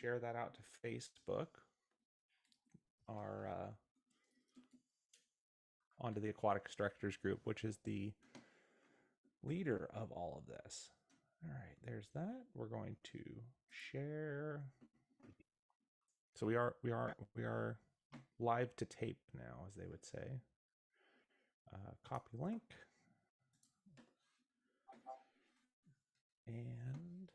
share that out to Facebook, our onto the Aquatics Directors Group, which is the leader of all of this. All right, there's that. We're going to share. So we are live to tape now, as they would say. Copy link. And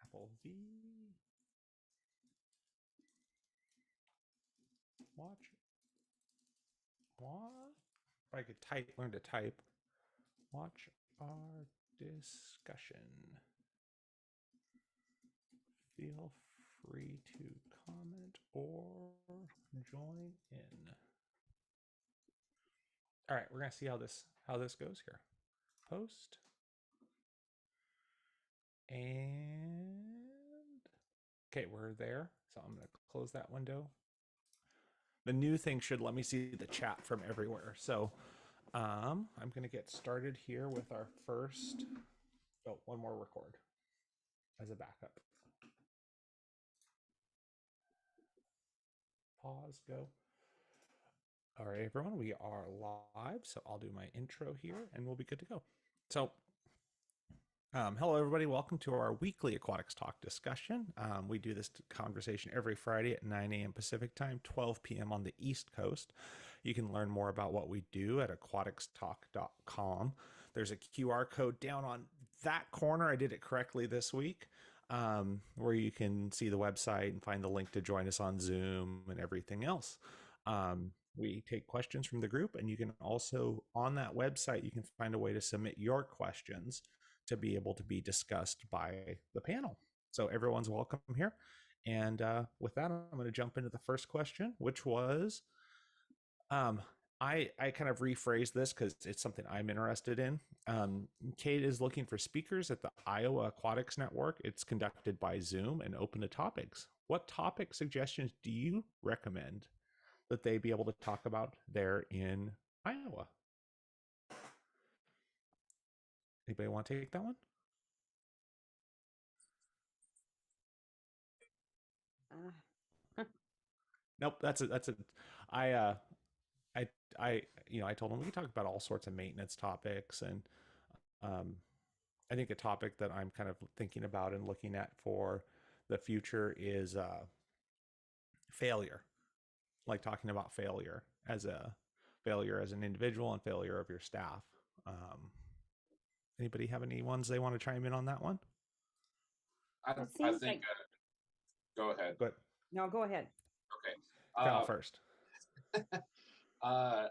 Apple V. Watch. What? If I could learn to type. Watch our discussion. Feel free to comment or join in. All right, we're gonna see how this goes here. Post. And okay, we're there. So I'm gonna close that window. The new thing should let me see the chat from everywhere. So I'm gonna get started here with our first. Oh, one more record as a backup. Pause, go. All right, everyone, we are live. So I'll do my intro here and we'll be good to go. So hello, everybody. Welcome to our weekly Aquatics Talk discussion. We do this conversation every Friday at 9 a.m. Pacific time, 12 p.m. on the East Coast. You can learn more about what we do at aquaticstalk.com. There's a QR code down on that corner. I did it correctly this week, where you can see the website and find the link to join us on Zoom and everything else. We take questions from the group, and you can also, on that website, you can find a way to submit your questions to be able to be discussed by the panel. So everyone's welcome here. And with that, I'm going to jump into the first question, which was, I kind of rephrased this because it's something I'm interested in. Kate is looking for speakers at the Iowa Aquatics Network. It's conducted by Zoom and open to topics. What topic suggestions do you recommend that they be able to talk about there in Iowa? Anybody want to take that one? Nope. I told them we could talk about all sorts of maintenance topics, and I think a topic that I'm kind of thinking about and looking at for the future is failure. Like talking about failure as an individual and failure of your staff. Anybody have any ones they want to chime in on that one? I think. Go ahead. Go ahead. No, go ahead. Okay. First. I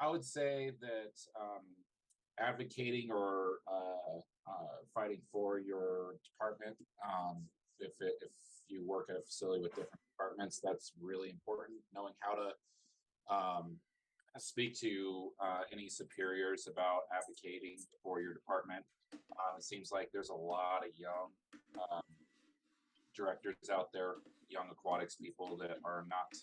would say that advocating or fighting for your department, if you work at a facility with different departments, that's really important. Knowing how to speak to any superiors about advocating for your department. It seems like there's a lot of young directors out there, young aquatics people that are not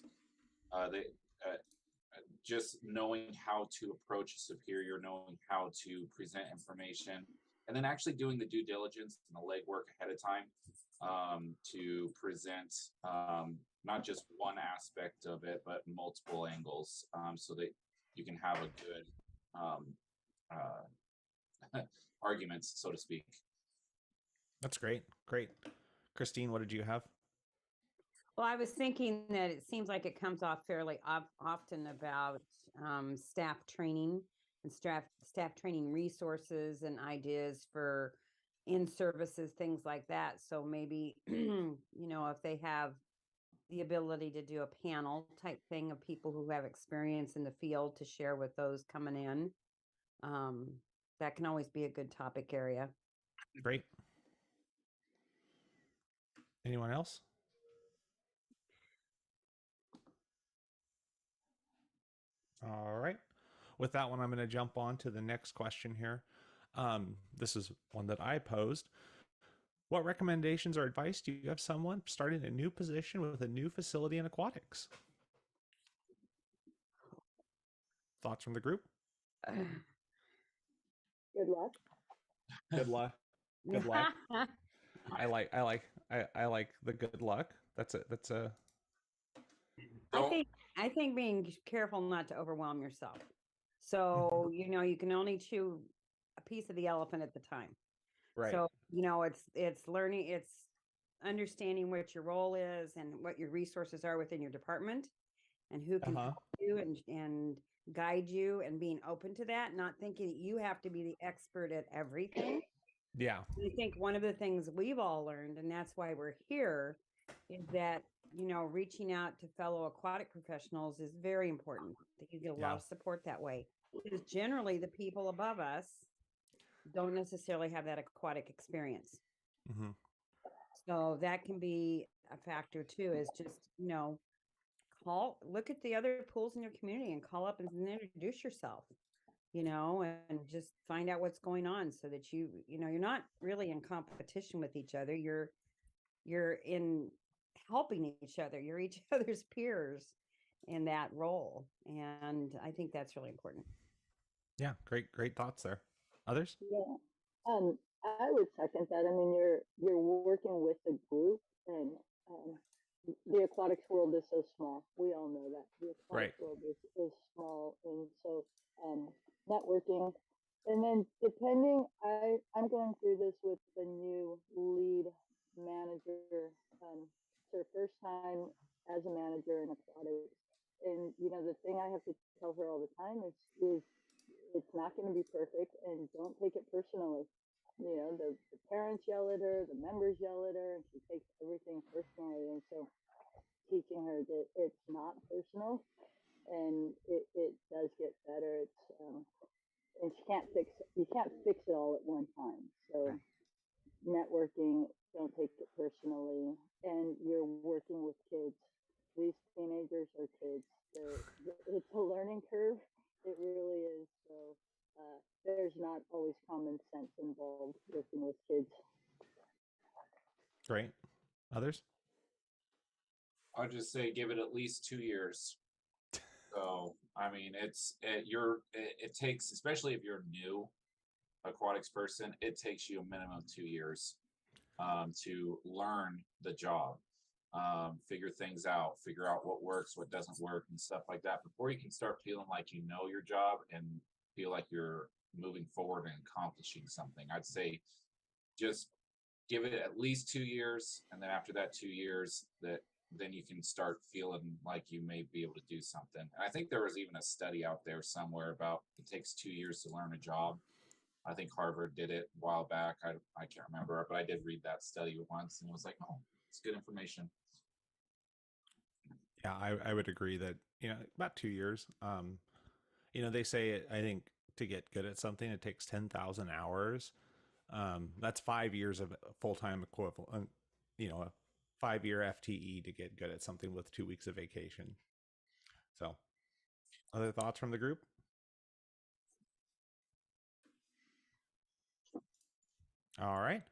just knowing how to approach a superior, knowing how to present information, and then actually doing the due diligence and the legwork ahead of time to present not just one aspect of it, but multiple angles, so that you can have a good arguments, so to speak. That's great. Christine, what did you have? Well, I was thinking that it seems like it comes off fairly often about staff training and staff training resources and ideas for in-services, things like that. So maybe, if they have the ability to do a panel type thing of people who have experience in the field to share with those coming in, that can always be a good topic area. Great. Anyone else? All right. With that one, I'm going to jump on to the next question here. This is one that I posed. What recommendations or advice do you have someone starting a new position with a new facility in aquatics? Thoughts from the group? Good luck. Good luck. Good luck. I like the good luck. That's a I Don't think I think being careful not to overwhelm yourself. So, you can only chew a piece of the elephant at the time. right. So, it's learning, it's understanding what your role is and what your resources are within your department and who can Uh-huh. help you and guide you and being open to that, not thinking that you have to be the expert at everything. Yeah. I think one of the things we've all learned, and that's why we're here, is that, reaching out to fellow aquatic professionals is very important. That you get a lot Yeah. of support that way. Because generally the people above us don't necessarily have that aquatic experience. Hmm. So that can be a factor too, is just, look at the other pools in your community and call up and introduce yourself, and just find out what's going on so that you're not really in competition with each other. You're in helping each other. You're each other's peers in that role. And I think that's really important. Yeah. Great thoughts there. Others? Yeah, I would second that. I mean, you're working with a group, and um, the aquatics world is so small. We all know that the Right. aquatics world is small, and so um, networking, and then depending, I'm going through this with the new lead manager. It's her first time as a manager in aquatics, and the thing I have to tell her all the time is it's not going to be perfect, and don't take it personally. The parents yell at her, the members yell at her, and she takes everything personally. And so teaching her that it's not personal, and it does get better. And you can't fix it all at one time. So networking, don't take it personally, and you're working with kids. These teenagers are kids. It's a learning curve. It really is. So there's not always common sense involved working with kids. Great. Others? I'll just say give it at least 2 years. So I mean, it takes, especially if you're a new aquatics person, it takes you a minimum of 2 years to learn the job, figure things out, figure out what works, what doesn't work, and stuff like that before you can start feeling like you know your job and feel like you're moving forward and accomplishing something. I'd say just give it at least 2 years, and then after that 2 years, that then you can start feeling like you may be able to do something. And I think there was even a study out there somewhere about it takes 2 years to learn a job. I think Harvard did it a while back. I can't remember, but I did read that study once and it was like, oh, it's good information. Yeah, I would agree that, about 2 years. They say I think to get good at something, it takes 10,000 hours. That's 5 years of full-time equivalent, a 5-year FTE to get good at something with 2 weeks of vacation. So, other thoughts from the group? All right.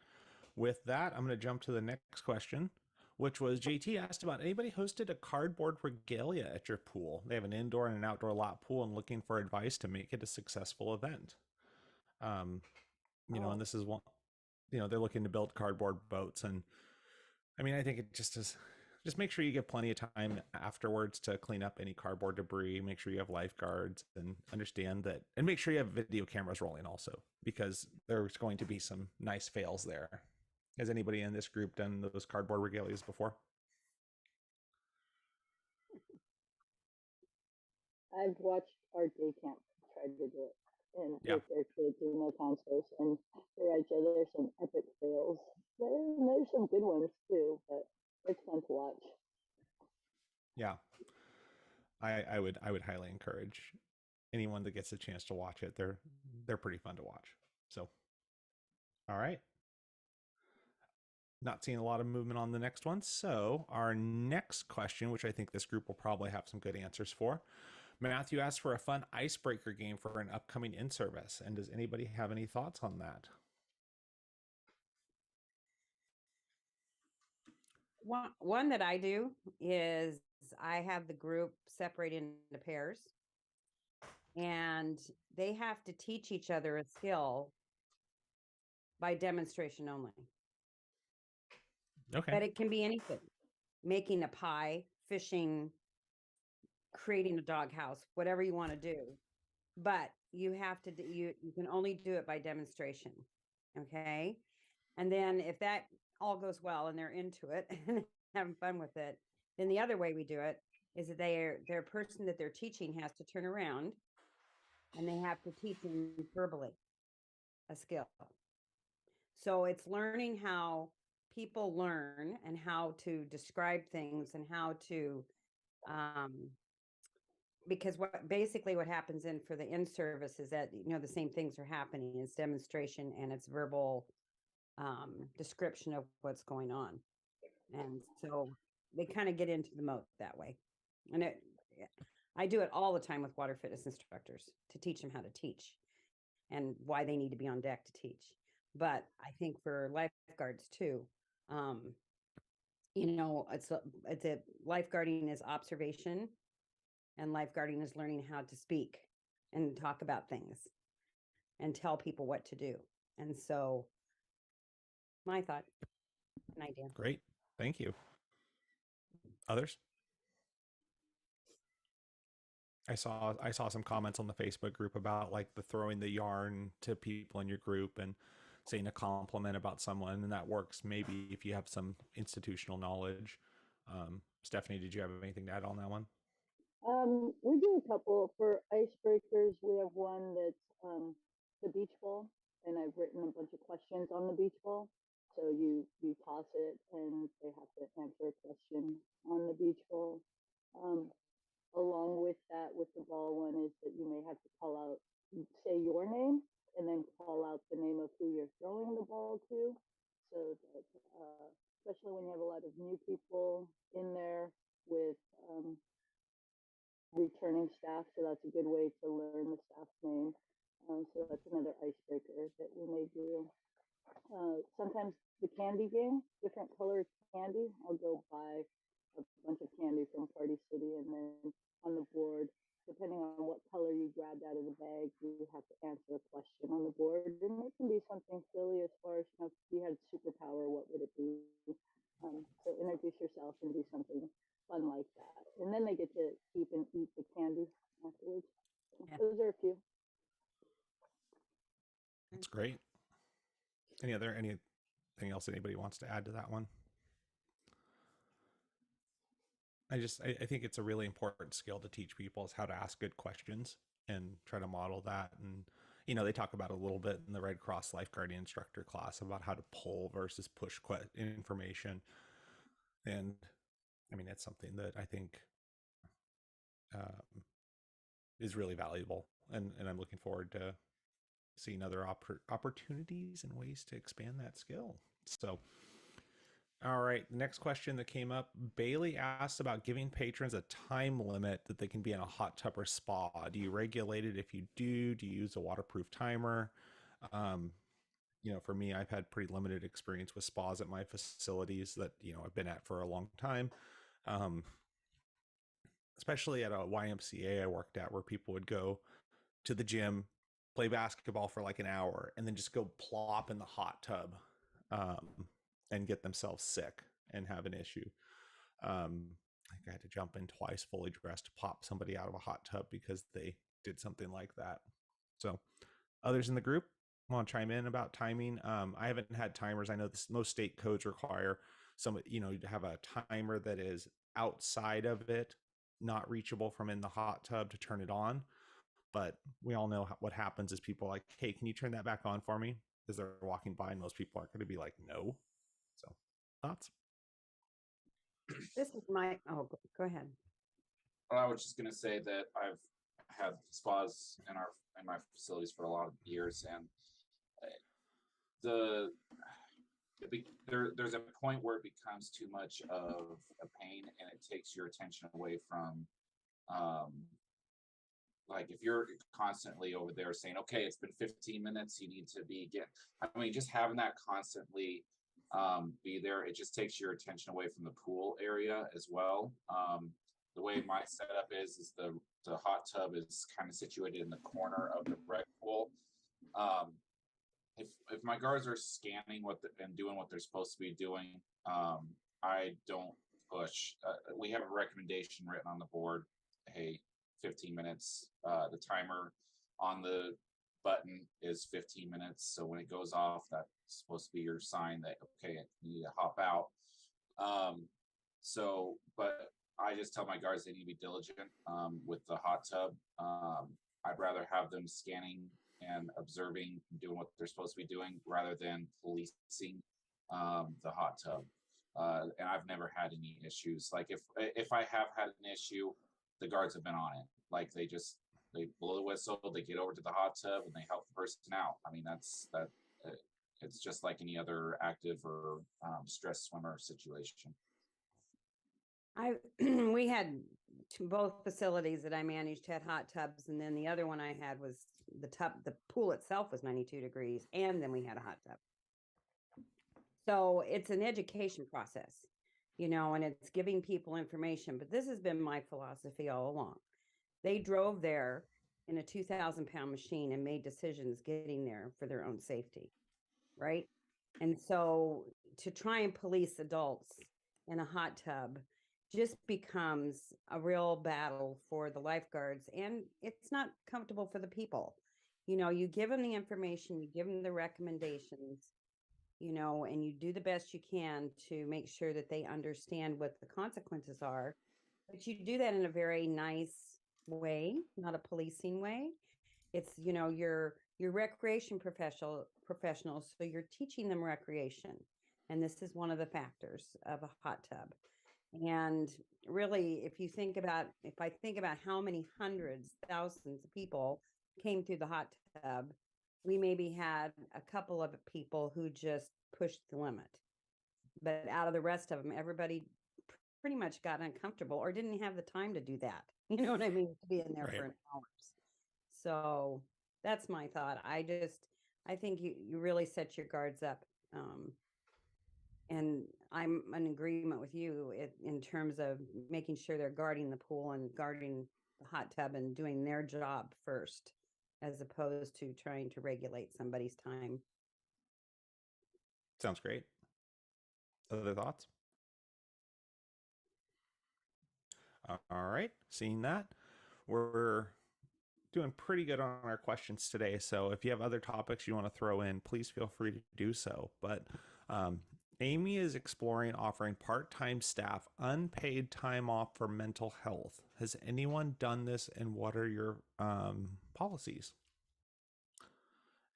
With that, I'm going to jump to the next question, which was JT asked about anybody hosted a cardboard regalia at your pool. They have an indoor and an outdoor lot pool and looking for advice to make it a successful event. And this is one, they're looking to build cardboard boats. And I mean, I think it just make sure you give plenty of time afterwards to clean up any cardboard debris, make sure you have lifeguards and understand that, and make sure you have video cameras rolling also, because there's going to be some nice fails there. Has anybody in this group done those cardboard regalias before? I've watched our day camp try to do it, and Yeah. with their kids in the consoles, and right, so there's some epic fails. There's some good ones too, but it's fun to watch. Yeah. I would highly encourage anyone that gets a chance to watch it. They're pretty fun to watch. So, all right. Not seeing a lot of movement on the next one. So our next question, which I think this group will probably have some good answers for. Matthew asked for a fun icebreaker game for an upcoming in-service. And does anybody have any thoughts on that? One that I do is I have the group separated into pairs, and they have to teach each other a skill by demonstration only. Okay. But it can be anything. Making a pie, fishing, creating a doghouse, whatever you want to do. But you have to you can only do it by demonstration. Okay? And then if that all goes well and they're into it and having fun with it, then the other way we do it is that their person that they're teaching has to turn around and they have to teach them verbally a skill. So it's learning how people learn and how to describe things and how to because what happens in for the in-service is that the same things are happening. It's demonstration and it's verbal description of what's going on, and so they kind of get into the mode that way. And I do it all the time with water fitness instructors to teach them how to teach and why they need to be on deck to teach. But I think for lifeguards too, it's a lifeguarding is observation, and lifeguarding is learning how to speak and talk about things and tell people what to do. And so, my thought, an idea. Great. Thank you. Others? I saw some comments on the Facebook group about like the throwing the yarn to people in your group and saying a compliment about someone, and that works maybe if you have some institutional knowledge. Stephanie, did you have anything to add on that one? We do a couple for icebreakers. We have one that's the beach ball, and I've written a bunch of questions on the beach ball. So you toss it, and they have to answer a question on the beach ball. Along with that, with the ball one, is that you may have to call out, say your name, and then call out the name of who you're throwing the ball to. So that, especially when you have a lot of new people in there with returning staff, so that's a good way to learn the staff's name. So that's another icebreaker that we may do. Sometimes the candy game, different colored candy. I'll go buy a bunch of candy from Party City, and then on the board, depending on what color you grabbed out of the bag, you have to answer a question on the board. And it can be something silly as far as, if you had superpower, what would it be? So introduce yourself and do something fun like that. And then they get to keep and eat the candy afterwards. So those are a few. That's great. Anything else anybody wants to add to that one? I think it's a really important skill to teach people is how to ask good questions and try to model that. And, they talk about a little bit in the Red Cross lifeguarding instructor class about how to pull versus push information. And I mean, it's something that I think is really valuable. And I'm looking forward to seeing other opportunities and ways to expand that skill. So, all right, the next question that came up, Bailey asked about giving patrons a time limit that they can be in a hot tub or spa. Do you regulate it? If you do you use a waterproof timer? For me, I've had pretty limited experience with spas at my facilities that, I've been at for a long time. Especially at a YMCA I worked at, where people would go to the gym, play basketball for like an hour, and then just go plop in the hot tub and get themselves sick and have an issue. I think I had to jump in twice fully dressed to pop somebody out of a hot tub because they did something like that. So others in the group want to chime in about timing? I haven't had timers. I know most state codes require to have a timer that is outside of it, not reachable from in the hot tub to turn it on. But we all know what happens is people are like, hey, can you turn that back on for me? As they're walking by, and most people aren't going to be like, no. So, thoughts? This is go ahead. Well, I was just going to say that I've had spas in my facilities for a lot of years, and there's a point where it becomes too much of a pain, and it takes your attention away from like if you're constantly over there saying, okay, it's been 15 minutes, you need to just having that constantly be there, it just takes your attention away from the pool area as well. The way my setup is the hot tub is kind of situated in the corner of the rec pool. if my guards are scanning and doing what they're supposed to be doing, I don't push. We have a recommendation written on the board. Hey, 15 minutes. The timer on the button is 15 minutes. So when it goes off, that's supposed to be your sign that okay, you need to hop out. But I just tell my guards they need to be diligent with the hot tub. I'd rather have them scanning and observing, doing what they're supposed to be doing, rather than policing the hot tub. And I've never had any issues. Like if I have had an issue, the guards have been on it. Like they blow the whistle, they get over to the hot tub, and they help the person out. I mean, that's that. It's just like any other active or stress swimmer situation. We had both facilities that I managed had hot tubs, and then the other one I had was the pool itself was 92 degrees, and then we had a hot tub. So it's an education process, and it's giving people information. But this has been my philosophy all along. They drove there in a 2,000-pound machine and made decisions getting there for their own safety, right? And so to try and police adults in a hot tub just becomes a real battle for the lifeguards, and it's not comfortable for the people. You give them the information, you give them the recommendations, and you do the best you can to make sure that they understand what the consequences are. But you do that in a very nice way, not a policing way. It's, your recreation professionals, so you're teaching them recreation. And this is one of the factors of a hot tub. And really, if I think about how many hundreds, thousands of people came through the hot tub, we maybe had a couple of people who just pushed the limit. But out of the rest of them, everybody pretty much got uncomfortable or didn't have the time to do that. You know what I mean? To be in there Right. for an hour. So that's my thought. I think you really set your guards up. And I'm in agreement with you in terms of making sure they're guarding the pool and guarding the hot tub and doing their job first, as opposed to trying to regulate somebody's time. Sounds great. Other thoughts? All right. Seeing that, we're doing pretty good on our questions today. So if you have other topics you want to throw in, please feel free to do so. But Amy is exploring offering part-time staff unpaid time off for mental health. Has anyone done this, and what are your policies?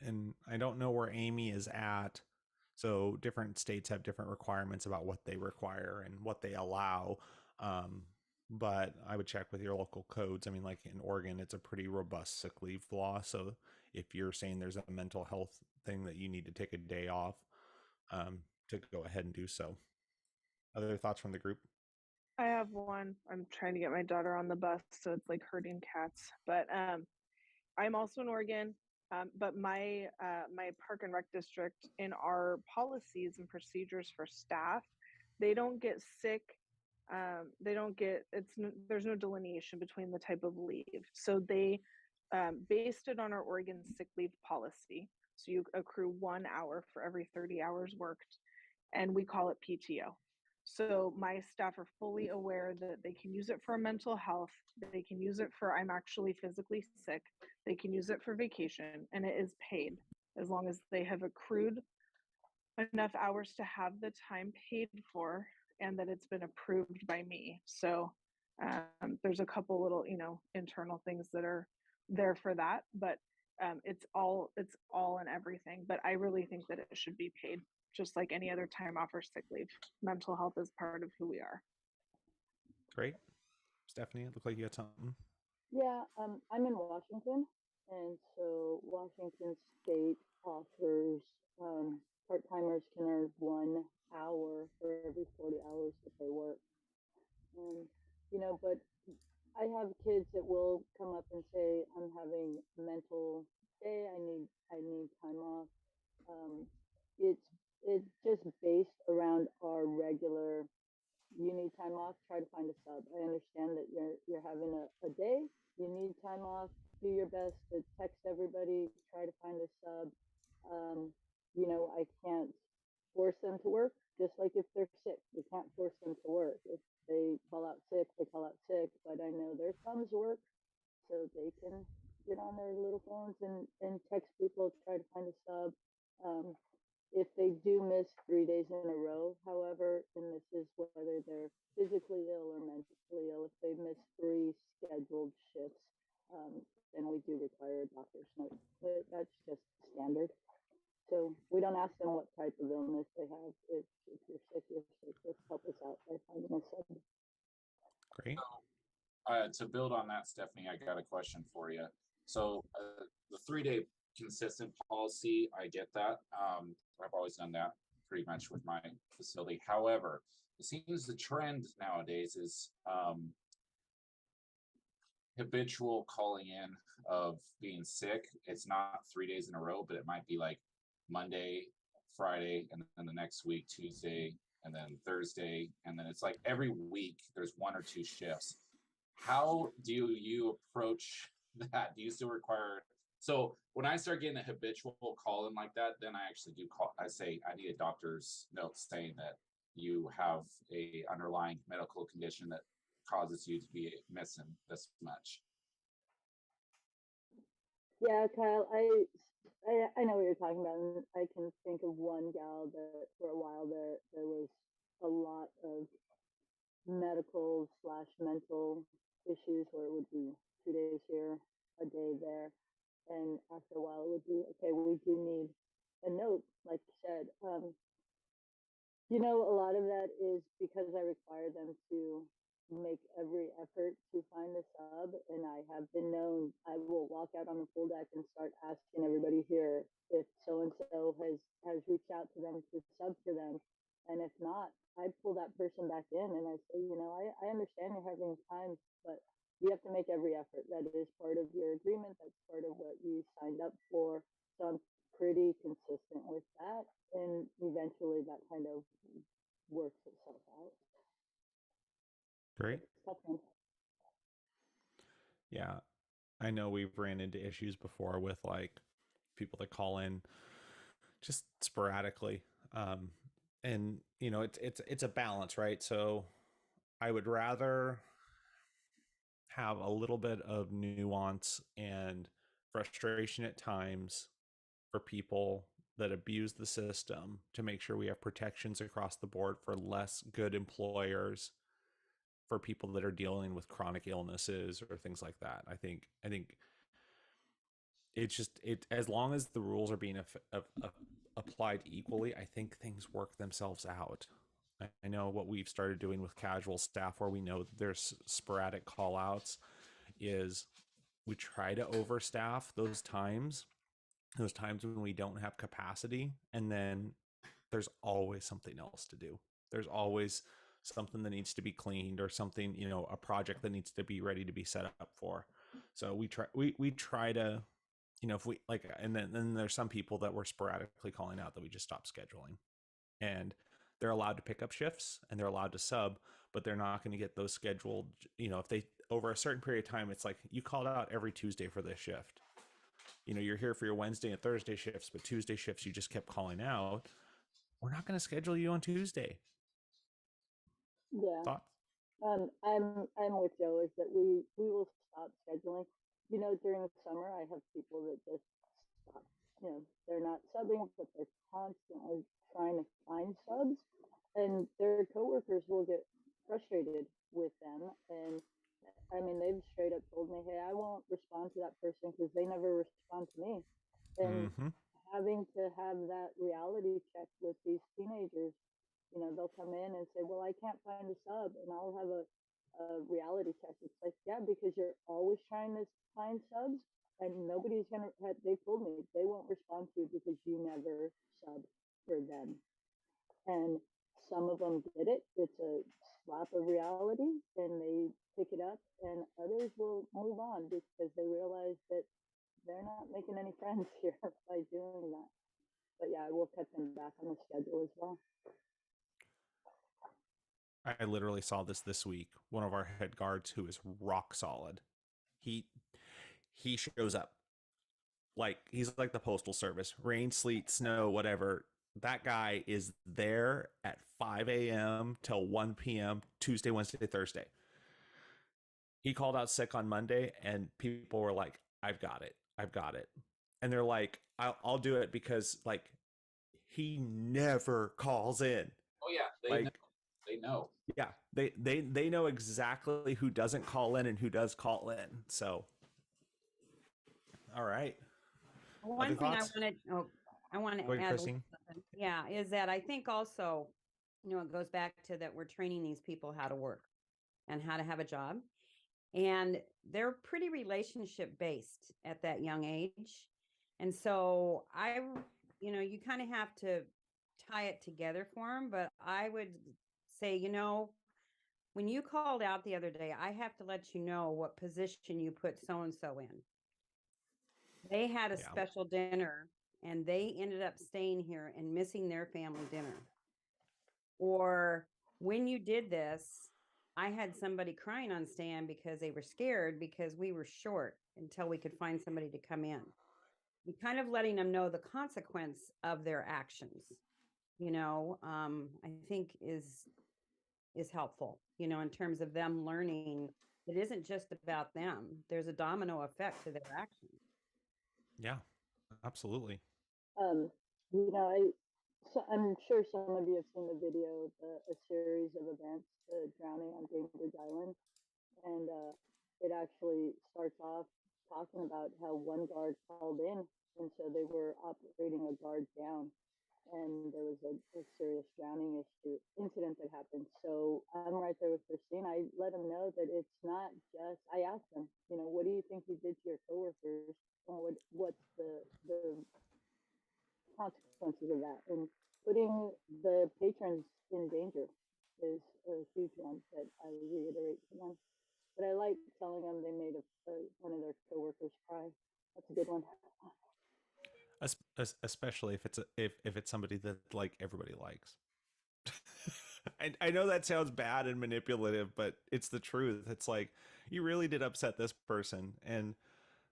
And I don't know where Amy is at. So different states have different requirements about what they require and what they allow. But I would check with your local codes. I mean, like in Oregon, it's a pretty robust sick leave law. So if you're saying there's a mental health thing that you need to take a day off, to go ahead and do so. Other thoughts from the group? I have one. I'm trying to get my daughter on the bus, so it's like herding cats. But I'm also in Oregon. But my park and rec district, in our policies and procedures for staff, they don't get sick. There's no delineation between the type of leave. So they based it on our Oregon sick leave policy. So you accrue 1 hour for every 30 hours worked, and we call it PTO. So my staff are fully aware that they can use it for mental health. They can use it for I'm actually physically sick. They can use it for vacation, and it is paid as long as they have accrued enough hours to have the time paid for, and that it's been approved by me. So there's a couple little, internal things that are there for that, but it's all in everything. But I really think that it should be paid, just like any other time off or sick leave. Mental health is part of who we are. Great. Stephanie, it looked like you had something. Yeah, I'm in Washington, and so Washington State offers part-timers can earn 1 hour for every 40 hours that they work. But I have kids that will come up and say, "I'm having a mental day. I need time off." It's just based around our regular. You need time off. Try to find a sub. I understand that you're having a day. You need time off. Do your best to text everybody. Try to find a sub. You know, I can't force them to work, just like if they're sick, we can't force them to work. If they call out sick, they call out sick, but I know their thumbs work, so they can get on their little phones and text people, try to find a sub. Um, if they do miss 3 days in a row, however, and this is whether they're physically ill or mentally ill, if they miss 3 scheduled shifts, then we do require a doctor's note. But that's just standard. So we don't ask them what type of illness they have. If you're sick, you're sick. Just help us out by finding a sub. Great. To build on that, Stephanie, I got a question for you. So the 3-day consistent policy, I get that. I've always done that pretty much with my facility. However, it seems the trend nowadays is habitual calling in of being sick. It's not 3 days in a row, but it might be like Monday, Friday, and then the next week, Tuesday, and then Thursday. And then it's like every week there's 1 or 2 shifts. How do you approach that? Do you still require? So when I start getting a habitual call in like that, then I actually do call. I say I need a doctor's note saying that you have a underlying medical condition that causes you to be missing this much. Yeah, Kyle, I know what you're talking about, and I can think of one gal that for a while there was a lot of medical slash mental issues where it would be 2 days here, a day there, and after a while it would be okay. We do need a note, like you said. You know, a lot of that is because I require them to make every effort to find a sub, and I have been known. I will walk out on the pool deck and start asking everybody here if so and so has reached out to them to sub for them, and if not, I pull that person back in and I say, you know, I understand you're having time, but you have to make every effort. That is part of your agreement. That's part of what you signed up for. So I'm pretty consistent with that, and eventually that kind of works itself out. Great. Yeah. I know we've ran into issues before with like people that call in just sporadically. And you know, it's a balance, right? So I would rather have a little bit of nuance and frustration at times for people that abuse the system to make sure we have protections across the board for less good employers for people that are dealing with chronic illnesses or things like that. I think it's just as long as the rules are being applied equally, I think things work themselves out. I know what we've started doing with casual staff where we know there's sporadic call outs is we try to overstaff those times when we don't have capacity, and then there's always something else to do. There's always something that needs to be cleaned or something, you know, a project that needs to be ready to be set up for. So we try to, you know, if we like, and then there's some people that we're sporadically calling out that we just stop scheduling, and they're allowed to pick up shifts and they're allowed to sub, but they're not going to get those scheduled. You know, if they over a certain period of time, it's like you called out every Tuesday for this shift. You know, you're here for your Wednesday and Thursday shifts, but Tuesday shifts you just kept calling out. We're not going to schedule you on Tuesday. Yeah. Thoughts? I'm with Joe. Is that we will stop scheduling. You know, during the summer, I have people that just stop. You know, they're not subbing, but they're constantly trying to find subs, and their coworkers will get frustrated with them. And I mean, they've straight up told me, "Hey, I won't respond to that person because they never respond to me." And having to have that reality check with these teenagers, you know, they'll come in and say, "Well, I can't find a sub," and I'll have a reality check. It's like, yeah, because you're always trying to find subs, and nobody's gonna. They told me they won't respond to you because you never sub for them, and some of them get it. It's a slap of reality, and they pick it up, and others will move on because they realize that they're not making any friends here by doing that. But yeah, I will cut them back on the schedule as well. I literally saw this week. One of our head guards who is rock solid. He shows up like he's like the postal service, rain, sleet, snow, whatever. That guy is there at 5 a.m. till 1 p.m. Tuesday, Wednesday, Thursday. He called out sick on Monday, and people were like, I've got it. I've got it. And they're like, I'll do it because like he never calls in. Oh yeah, they know. They know. Yeah, they know exactly who doesn't call in and who does call in. So, all right. One thing I want to Go ahead, add, Christine. yeah, is that I think also, it goes back to that we're training these people how to work and how to have a job. And they're pretty relationship based at that young age. And so you kind of have to tie it together for them. But I would say, when you called out the other day, I have to let you know what position you put so and so in. They had a special dinner and they ended up staying here and missing their family dinner. Or when you did this, I had somebody crying on stand because they were scared because we were short until we could find somebody to come in. You kind of letting them know the consequence of their actions, I think is helpful, in terms of them learning it isn't just about them. There's a domino effect to their actions. Yeah, absolutely. I'm sure some of you have seen the video of a series of events, the drowning on Bainbridge Island, and it actually starts off talking about how one guard called in, and so they were operating a guard down, and there was a serious drowning incident that happened. So I'm right there with Christine. I let them know that it's not just. I asked them, what do you think you did to your coworkers? What's the consequences of that? And putting the patrons in danger is a huge one that I reiterate to them. But I like telling them they made one of their coworkers cry. That's a good one. Especially if it's somebody that like everybody likes. I know that sounds bad and manipulative, but it's the truth. It's like you really did upset this person, and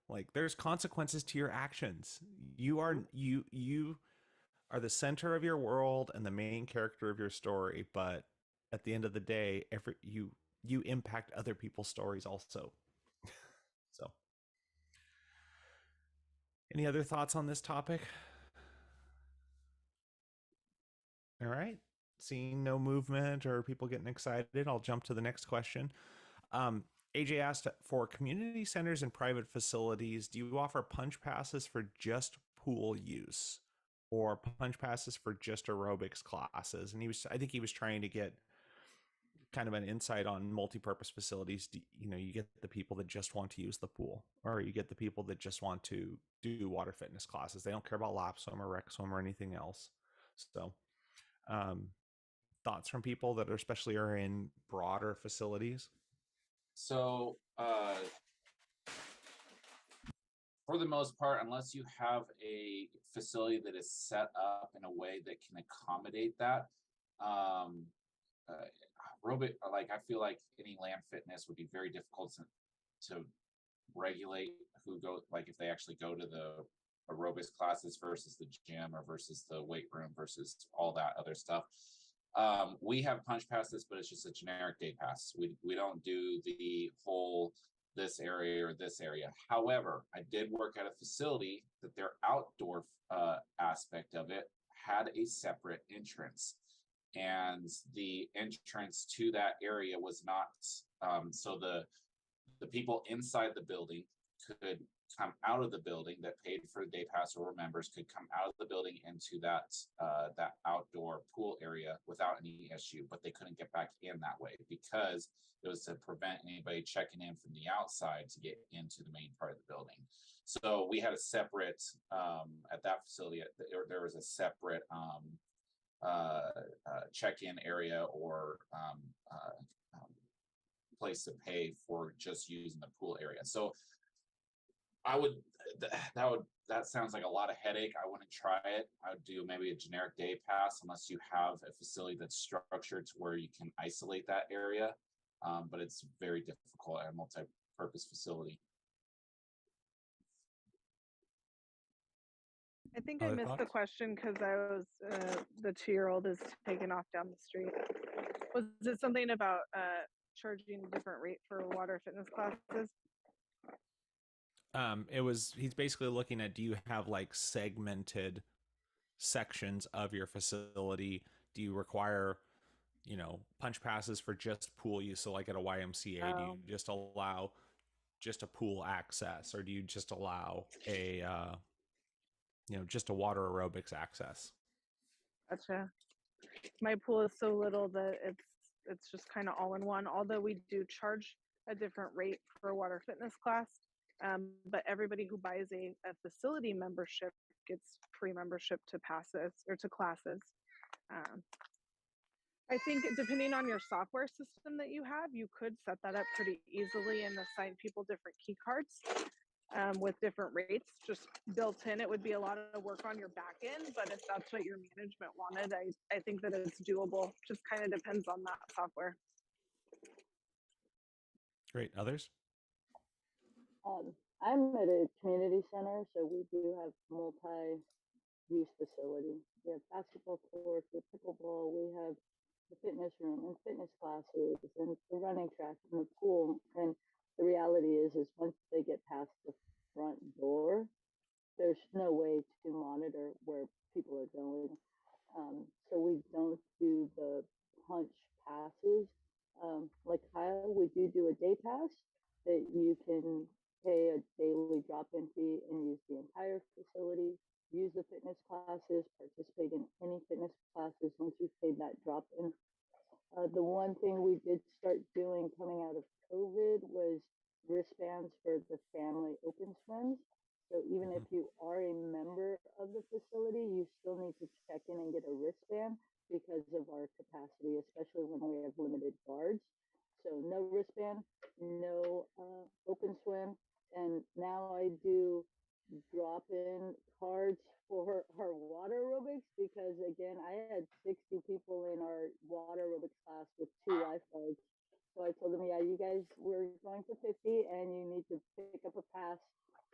like there's consequences to your actions. You are the center of your world and the main character of your story, but at the end of the day, you impact other people's stories also. So, any other thoughts on this topic? All right. Seeing no movement or people getting excited, I'll jump to the next question. AJ asked, for community centers and private facilities, do you offer punch passes for just pool use or punch passes for just aerobics classes? And I think he was trying to get kind of an insight on multi-purpose facilities. You get the people that just want to use the pool, or you get the people that just want to do water fitness classes. They don't care about lap swim or rec swim or anything else. So, thoughts from people that especially are in broader facilities? So, for the most part, unless you have a facility that is set up in a way that can accommodate that, aerobic, like I feel like any land fitness would be very difficult to regulate who go, like if they actually go to the aerobics classes versus the gym or versus the weight room versus all that other stuff. We have punch passes, but it's just a generic day pass. We don't do the whole this area or this area. However, I did work at a facility that their outdoor aspect of it had a separate entrance, and the entrance to that area was not so the people inside the building could come out of the building that paid for day pass or members could come out of the building into that outdoor pool area without any issue, but they couldn't get back in that way because it was to prevent anybody checking in from the outside to get into the main part of the building. So we had a separate at that facility. There was a separate check-in area or place to pay for just using the pool area. So that sounds like a lot of headache. I wouldn't try it. I would do maybe a generic day pass unless you have a facility that's structured to where you can isolate that area. But it's very difficult at a multi-purpose facility. I think I Other missed the thoughts? question because I was the 2-year-old is taking off down the street. Was it something about charging a different rate for water fitness classes? He's basically looking at, do you have like segmented sections of your facility? Do you require, punch passes for just pool use? So like at a YMCA, do you Oh, just allow just a pool access, or do you just allow a just a water aerobics access? gotcha. My pool is so little that it's just kind of all in one. Although we do charge a different rate for a water fitness class, but everybody who buys a facility membership gets free membership to passes or to classes. Um, I think depending on your software system that you have, you could set that up pretty easily and assign people different key cards with different rates just built in. It would be a lot of work on your back end, but if that's what your management wanted, I think that it's doable. Just kind of depends on that software. Great. Others? I'm at a community center, so we do have multi-use facility. We have basketball courts, we have pickleball, we have the fitness room and fitness classes and the running track and the pool. And the reality is once they get past the front door, there's no way to monitor where people are going. So we don't do the punch passes. Like Kyle, we do a day pass that you can pay a daily drop-in fee and use the entire facility, use the fitness classes, participate in any fitness classes once you've paid that drop-in. The one thing we did start doing coming out of COVID was wristbands for the family open swims. So even if Mhm. you are a member of the facility, you still need to check in and get a wristband because of our capacity, especially when we have limited guards. So no wristband, no open swim, and now I do drop in cards for our water aerobics because again I had 60 people in our water aerobics class with 2 lifeguards. So I told them, yeah, you guys, we're going for 50 and you need to pick up a pass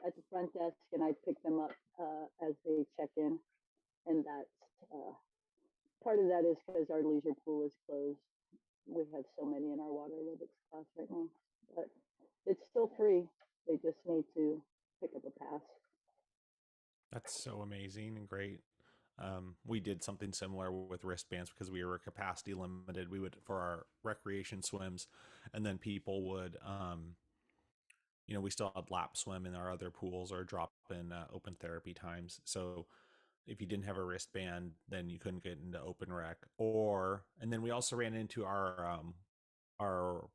at the front desk, and I pick them up as they check in. And that's part of that is because our leisure pool is closed. We have so many in our water aerobics class right now, but it's still free. They just need to pick up a pass. That's so amazing and great. We did something similar with wristbands because we were capacity limited. We would for our recreation swims, and then people would, we still had lap swim in our other pools or drop in open therapy times. So if you didn't have a wristband, then you couldn't get into open rec. And then we also ran into our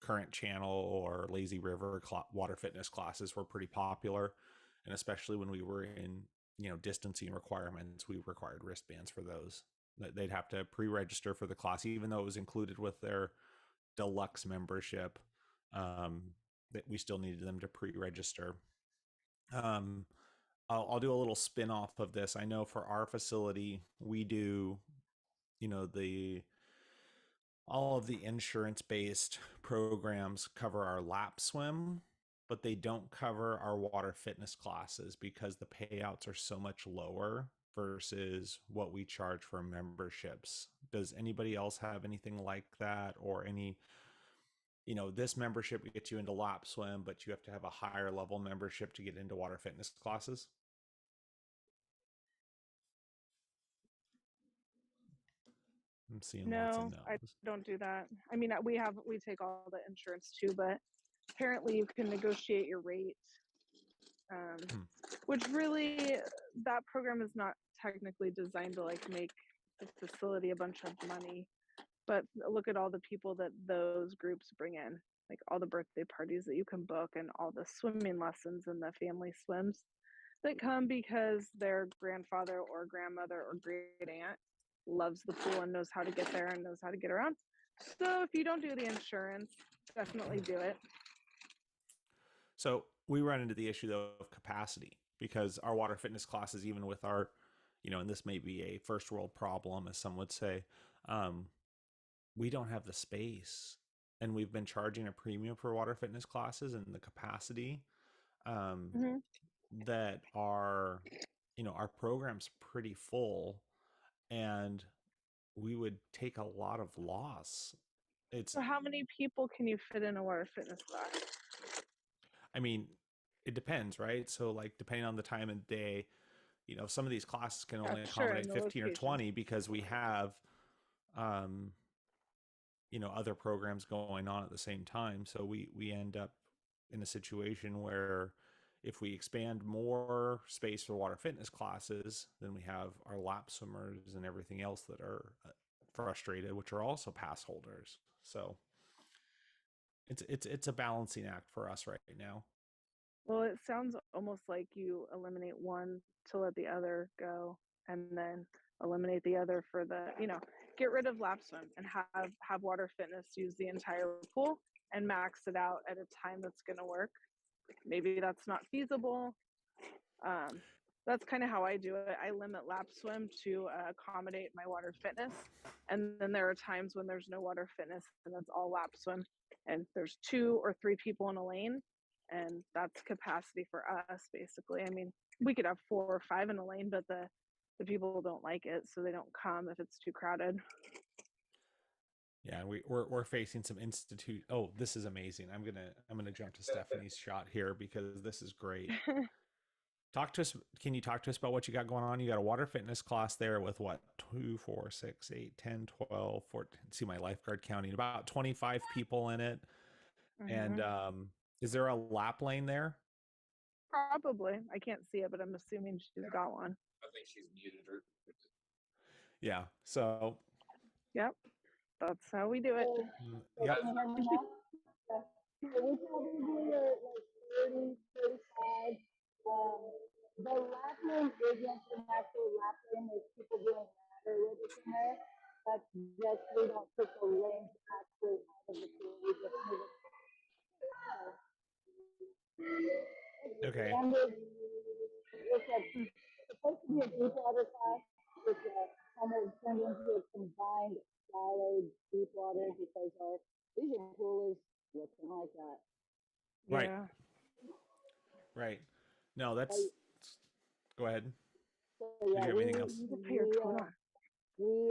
current channel or lazy river water fitness classes were pretty popular, and especially when we were in distancing requirements, we required wristbands for those. They'd have to pre-register for the class even though it was included with their deluxe membership. That we still needed them to pre-register. um, I'll do a little spin off of this. I know for our facility we do the all of the insurance based programs cover our lap swim, but they don't cover our water fitness classes because the payouts are so much lower versus what we charge for memberships. Does anybody else have anything like that, or any, this membership gets you into lap swim, but you have to have a higher level membership to get into water fitness classes? I'm seeing lots of No, I no's. don't do that. I mean, we take all the insurance too, but apparently you can negotiate your rate, um, Hmm. which really that program is not technically designed to like make the facility a bunch of money. But look at all the people that those groups bring in, like all the birthday parties that you can book and all the swimming lessons and the family swims that come because their grandfather or grandmother or great aunt loves the pool and knows how to get there and knows how to get around. So if you don't do the insurance, definitely do it. So we run into the issue though of capacity because our water fitness classes, even with our, and this may be a first world problem, as some would say, um, we don't have the space, and we've been charging a premium for water fitness classes and the capacity, um, Mm-hmm. that are our program's pretty full, and we would take a lot of loss. It's, So how many people can you fit in a water fitness class? I mean, it depends, right? So like depending on the time of day, some of these classes can only Sure, accommodate and the 15 or location. 20 because we have um other programs going on at the same time. So we end up in a situation where if we expand more space for water fitness classes, then we have our lap swimmers and everything else that are frustrated, which are also pass holders. So it's a balancing act for us right now. Well, it sounds almost like you eliminate one to let the other go, and then eliminate the other for the, get rid of lap swim and have water fitness use the entire pool and max it out at a time that's going to work. Maybe that's not feasible. That's kind of how I do it. I limit lap swim to accommodate my water fitness. And then there are times when there's no water fitness and it's all lap swim. And there's 2 or 3 people in a lane. And that's capacity for us, basically. I mean, we could have 4 or 5 in a lane, but the people don't like it. So they don't come if it's too crowded. Yeah, we're facing some institute. Oh, this is amazing. I'm gonna jump to Stephanie's shot here because this is great. Talk to us. Can you talk to us about what you got going on? You got a water fitness class there with what? 2, 4, 6, 8, 10, 12, 14. See my lifeguard counting. About 25 people in it. Mm-hmm. And is there a lap lane there? Probably. I can't see it, but I'm assuming she's got one. I think she's muted her. Yeah. So. Yep. That's how we do it. Yeah. Can you hear me now? Yeah. So we probably are like 30, 35. The lap lane isn't an actual lap lane. There's people doing ladder aerobics in there. That's just we don't put the lanes actually out of the pool. We just move it. Okay. And it's supposed to be a deep water class. It's kind of turned into a combined shallow deep water because our vision pool is looking like that. Right. Yeah. Right. No, that's. Go ahead. So Did yeah, you have anything else? we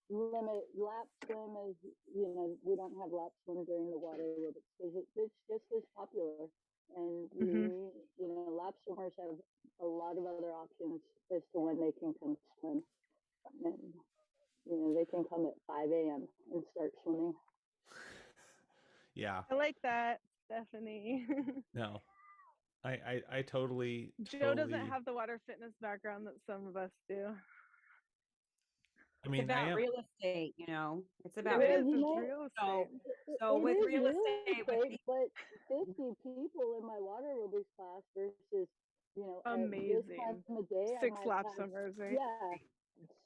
limit lap swim as we don't have lap swim during the water aerobics because it's just as popular, and lap swimmers have a lot of other options as to when they can come swim, and they can come at 5 a.m. and start swimming. Yeah. I like that, Stephanie. No. I totally. Joe doesn't have the water fitness background that some of us do. I mean, it's about real estate, It's about real estate. So with real estate, but 50 people in my water aerobics class versus, amazing. At this time of day, 6 lap swimmers, right?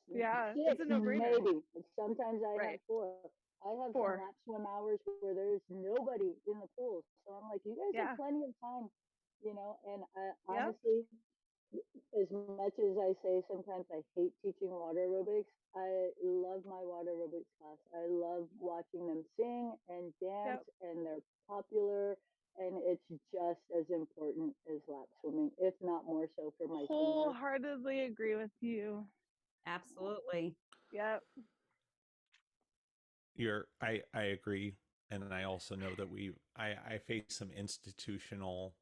Yeah. It's a no-brainer. Maybe. Sometimes I have 4. I have 4 some lap swim hours where there's nobody in the pool. So I'm like, you guys have plenty of time, and honestly, as much as I say sometimes I hate teaching water aerobics, I love my water aerobics class. I love watching them sing and dance, and they're popular, and it's just as important as lap swimming, if not more so for my swimmers. Wholeheartedly agree with you. Absolutely. Yep. I agree, and I also know that I face some institutional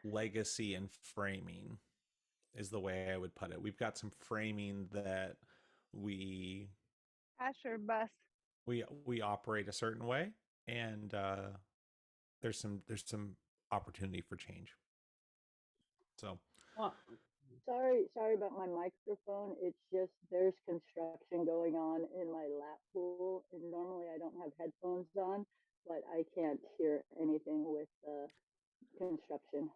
legacy and framing is the way I would put it. We've got some framing that we Asher bus. We operate a certain way, and there's some opportunity for change. So sorry about my microphone. It's just there's construction going on in my lap pool, and normally I don't have headphones on, but I can't hear anything with construction.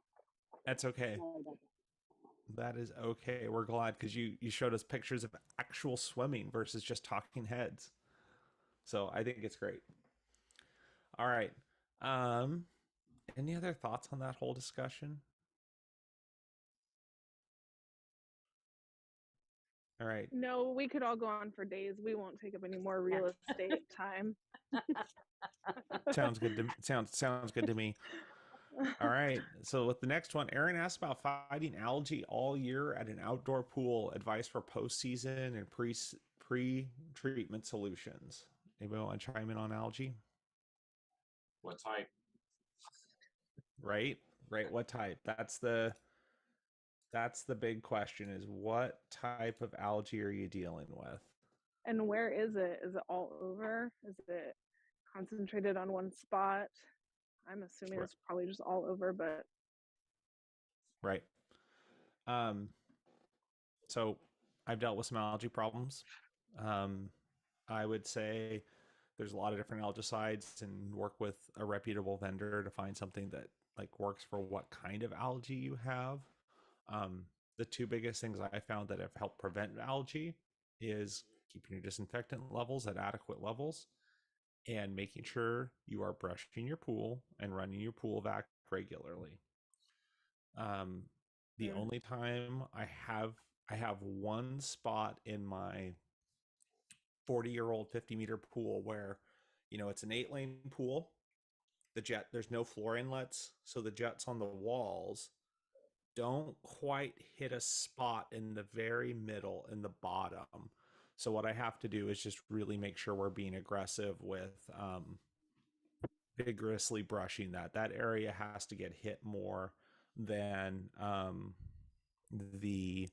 That's okay. That is okay. We're glad because you showed us pictures of actual swimming versus just talking heads. So I think it's great. All right. Any other thoughts on that whole discussion? All right. No, we could all go on for days. We won't take up any more real estate time. Sounds good to me. All right. So with the next one, Aaron asked about fighting algae all year at an outdoor pool. Advice for postseason and pre-treatment solutions. Anybody want to chime in on algae? What type? Right. Right. What type? That's the big question: is what type of algae are you dealing with? And where is it? Is it all over? Is it concentrated on one spot? I'm assuming it's probably just all over, but Right. Um, so I've dealt with some algae problems. Um, I would say there's a lot of different algicides, and work with a reputable vendor to find something that like works for what kind of algae you have. Um, the two biggest things I found that have helped prevent algae is keeping your disinfectant levels at adequate levels and making sure you are brushing your pool and running your pool vac regularly. Um, the only time I have one spot in my 40-year-old 50-meter pool where, it's an 8-lane pool. There's no floor inlets, so the jets on the walls don't quite hit a spot in the very middle in the bottom. So what I have to do is just really make sure we're being aggressive with vigorously brushing that area has to get hit more than the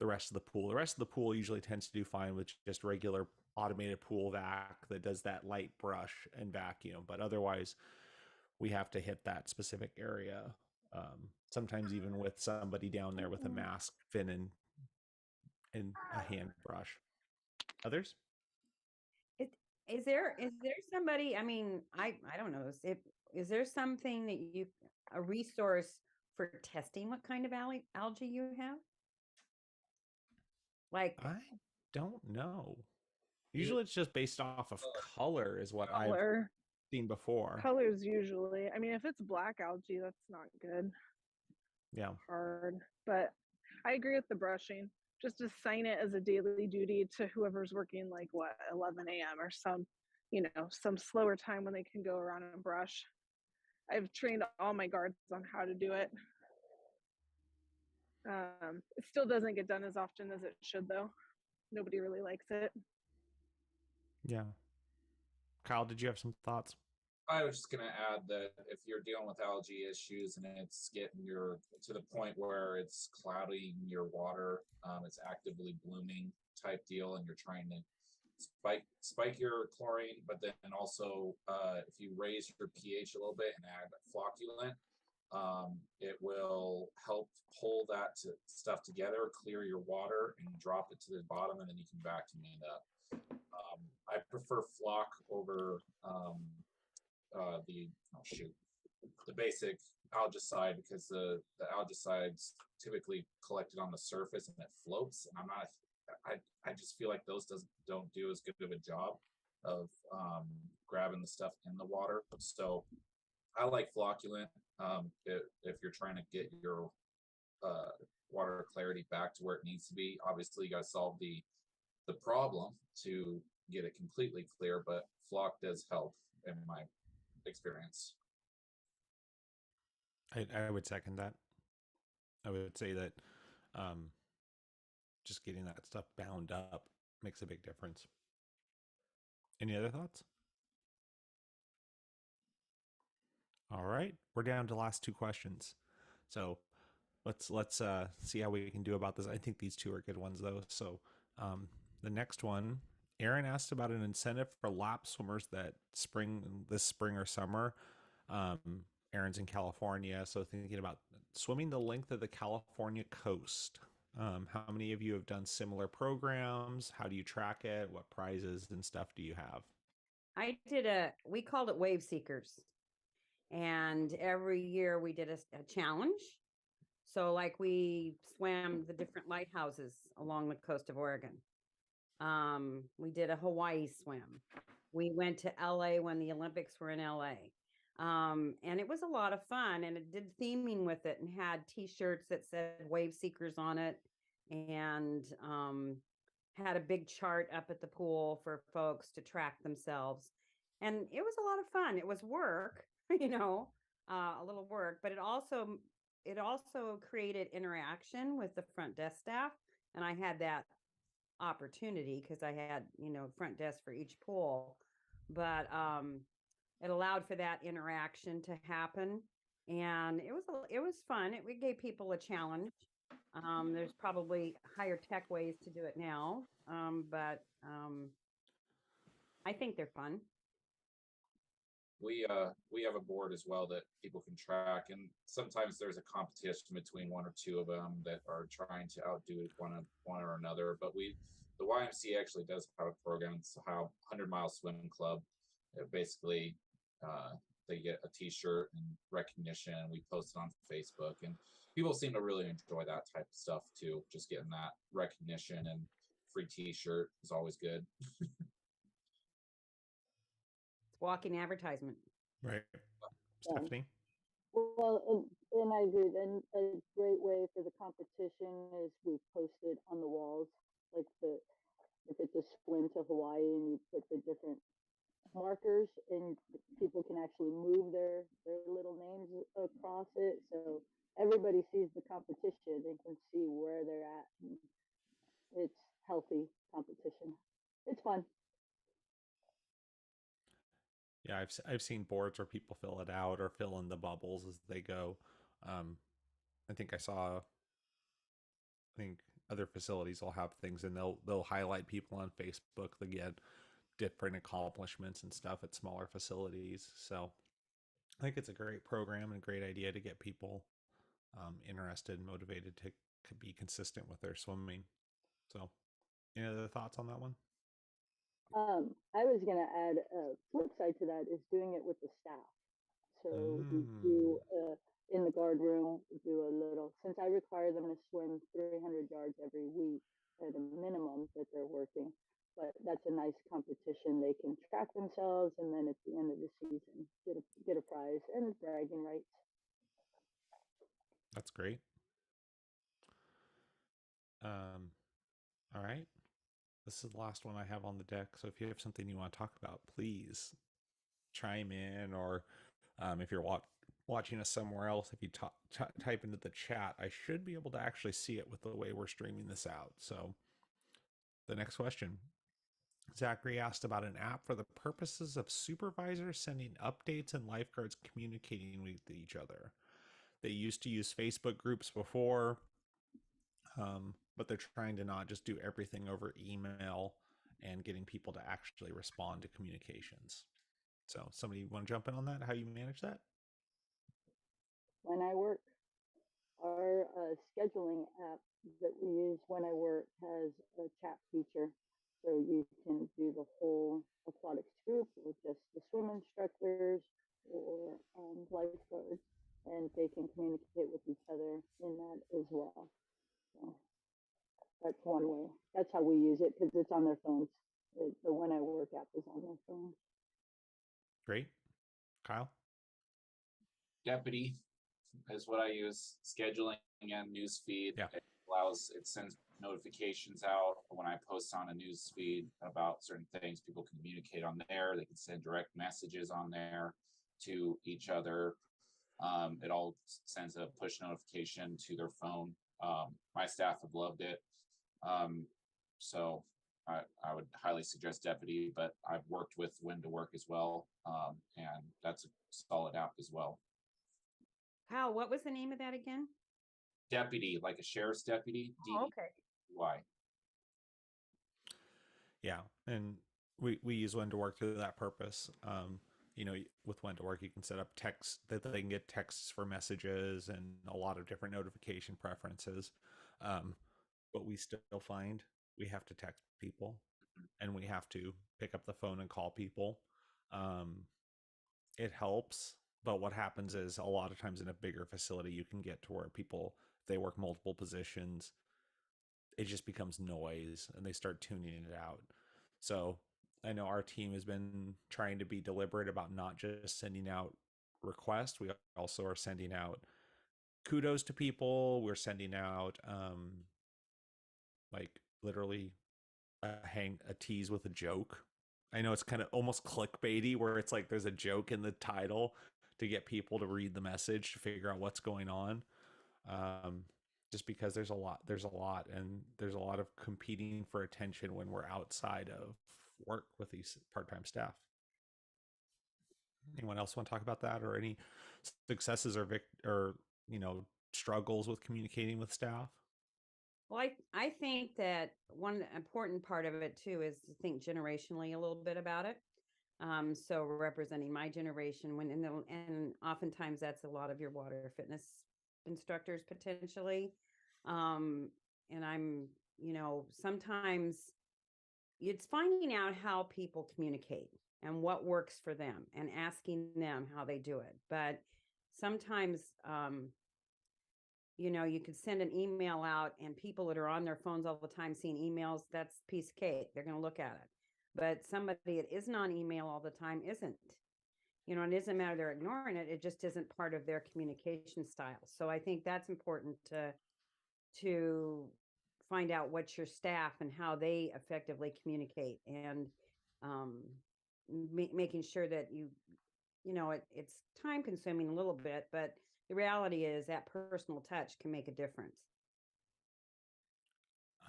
rest of the pool. The rest of the pool usually tends to do fine with just regular automated pool vac that does that light brush and vacuum, but otherwise we have to hit that specific area. Sometimes even with somebody down there with a mask, fin, and a hand brush. Others? Is there somebody, I mean, I don't know, is there something that a resource for testing what kind of algae you have? Like, I don't know. Usually it's just based off of color is what I've color. seen before. Colors usually. I mean, if it's black algae, that's not good. Yeah. Hard. But I agree with the brushing. Just assign it as a daily duty to whoever's working like 11 a.m. or some slower time when they can go around and brush. I've trained all my guards on how to do it. It still doesn't get done as often as it should, though. Nobody really likes it. Yeah. Kyle, did you have some thoughts? I was just going to add that if you're dealing with algae issues and it's getting to the point where it's clouding your water, it's actively blooming type deal, and you're trying to spike your chlorine, but then also if you raise your pH a little bit and add flocculant, it will help pull that stuff together, clear your water, and drop it to the bottom, and then you can vacuum it up. I prefer flock over the basic algicide, because the algicide's typically collected on the surface and it floats, and I just feel like those don't do as good of a job of grabbing the stuff in the water. So I like flocculant if you're trying to get your water clarity back to where it needs to be. Obviously, you got to solve the problem to get it completely clear, but flock does help in my experience. I would second that. I would say that just getting that stuff bound up makes a big difference. Any other thoughts? All right, we're down to the last two questions. So let's see how we can do about this. I think these two are good ones though. So the next one, Aaron asked about an incentive for lap swimmers this spring or summer. Aaron's in California, so thinking about swimming the length of the California coast. How many of you have done similar programs? How do you track it? What prizes and stuff do you have? we called it Wave Seekers. And every year we did a challenge. So like we swam the different lighthouses along the coast of Oregon. We did a Hawaii swim. We went to LA when the Olympics were in LA. And it was a lot of fun, and it did theming with it and had t-shirts that said Wave Seekers on it, and had a big chart up at the pool for folks to track themselves. And it was a lot of fun. It was work, a little work, but it also created interaction with the front desk staff, and I had that opportunity because I had, front desk for each pool. But it allowed for that interaction to happen, and it was fun. We gave people a challenge. There's probably higher tech ways to do it now, but I think they're fun. We have a board as well that people can track, and sometimes there's a competition between one or two of them that are trying to outdo one or another. But the YMCA actually does have a program. It's how 100-mile swim club. Basically, they get a T-shirt and recognition. And we post it on Facebook, and people seem to really enjoy that type of stuff too. Just getting that recognition and free T-shirt is always good. It's walking advertisement. Right. Yeah. Stephanie? Well, and I agree. And a great way for the competition is we post it on the walls, like if it's a swim to Hawaii and you put the different markers and people can actually move their little names across it, so everybody sees the competition and can see where they're at. And it's healthy competition. It's fun. Yeah, I've seen boards where people fill it out or fill in the bubbles as they go. I think I think other facilities will have things, and they'll highlight people on Facebook that get different accomplishments and stuff at smaller facilities. So I think it's a great program and a great idea to get people interested and motivated to be consistent with their swimming. So, any other thoughts on that one? I was going to add a flip side to that is doing it with the staff. So we do in the guard room, we do a little, since I require them to swim 300 yards every week at a minimum that they're working. But that's a nice competition. They can track themselves, and then at the end of the season, get a prize and bragging rights. That's great. All right. This is the last one I have on the deck. So if you have something you want to talk about, please chime in, or if you're watching us somewhere else, if you type into the chat, I should be able to actually see it with the way we're streaming this out. So the next question, Zachary asked about an app for the purposes of supervisors sending updates and lifeguards communicating with each other. They used to use Facebook groups before, but they're trying to not just do everything over email and getting people to actually respond to communications. So somebody want to jump in on that? How you manage that? When I work, our scheduling app that we use when I work has a chat feature. So you can do the whole aquatics group with just the swim instructors or lifeguards, and they can communicate with each other in that as well. So that's one way. That's how we use it because it's on their phones. The When I Work app is on their phone. Great. Kyle? Deputy is what I use. Scheduling and news feed. Yeah. It sends notifications out when I post on a news feed about certain things. People can communicate on there. They can send direct messages on there to each other. It all sends a push notification to their phone. My staff have loved it. So I would highly suggest Deputy, but I've worked with When to Work as well. And that's a solid app as well. Kyle, what was the name of that again? Deputy, like a sheriff's deputy. Okay. Why? Yeah, and we use When to Work for that purpose. With When to Work, you can set up text that they can get texts for messages and a lot of different notification preferences. But we still find we have to text people and we have to pick up the phone and call people. It helps, but what happens is a lot of times in a bigger facility, you can get to where people, they work multiple positions. It just becomes noise and they start tuning it out. So I know our team has been trying to be deliberate about not just sending out requests. We also are sending out kudos to people. We're sending out like literally a tease with a joke. I know it's kind of almost clickbaity where it's like there's a joke in the title to get people to read the message to figure out what's going on. Just because there's a lot, and there's a lot of competing for attention when we're outside of work with these part-time staff. Anyone else want to talk about that, or any successes or struggles with communicating with staff? Well, I think that one important part of it too is to think generationally a little bit about it. So representing my generation, and oftentimes that's a lot of your water fitness instructors potentially. And I'm, sometimes it's finding out how people communicate and what works for them and asking them how they do it. But sometimes, you could send an email out and people that are on their phones all the time seeing emails, that's piece of cake. They're going to look at it. But somebody that isn't on email all the time isn't. It doesn't matter they're ignoring it. It just isn't part of their communication style. So I think that's important to find out what's your staff and how they effectively communicate, and making sure that it's time consuming a little bit, but the reality is that personal touch can make a difference.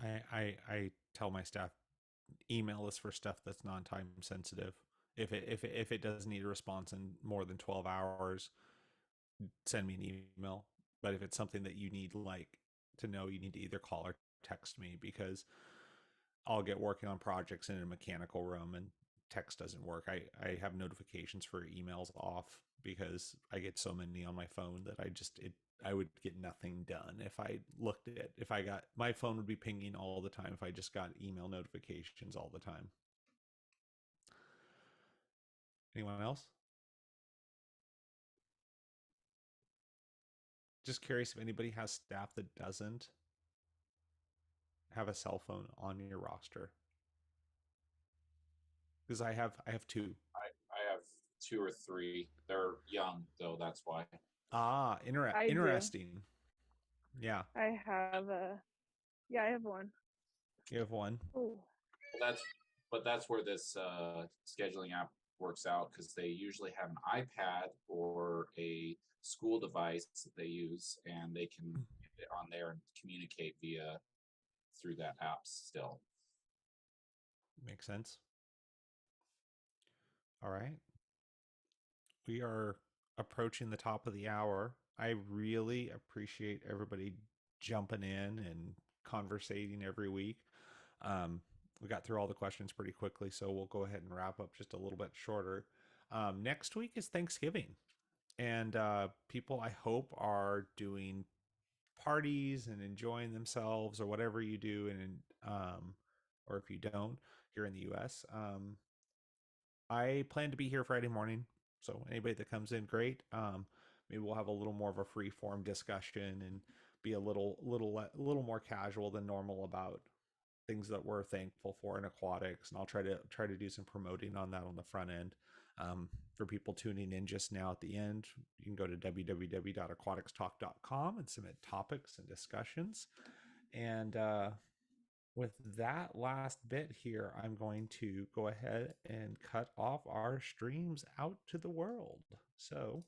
I tell my staff, email us for stuff that's non-time sensitive. If it does need a response in more than 12 hours, send me an email. But if it's something that you need to know, you need to either call or text me, because I'll get working on projects in a mechanical room and text doesn't work. I have notifications for emails off because I get so many on my phone that I would get nothing done if my phone would be pinging all the time if I just got email notifications all the time. Anyone else? Just curious if anybody has staff that doesn't have a cell phone on your roster. Because I have two. I have 2 or 3. They're young though, that's why. I do. Interesting. Yeah. I have I have one. You have one. Ooh. That's where this scheduling app works out, because they usually have an iPad or a school device that they use, and they can get it on there and communicate through that app still. Makes sense. All right. We are approaching the top of the hour. I really appreciate everybody jumping in and conversating every week. We got through all the questions pretty quickly, so we'll go ahead and wrap up just a little bit shorter. Next week is Thanksgiving, and people, I hope, are doing parties and enjoying themselves, or whatever you do, and or if you don't, here in the U.S. I plan to be here Friday morning, so anybody that comes in, great. Maybe we'll have a little more of a free form discussion and be a little more casual than normal about things that we're thankful for in aquatics, and I'll try to do some promoting on that on the front end. For people tuning in just now at the end, you can go to www.aquaticstalk.com and submit topics and discussions. And with that last bit here, I'm going to go ahead and cut off our streams out to the world. So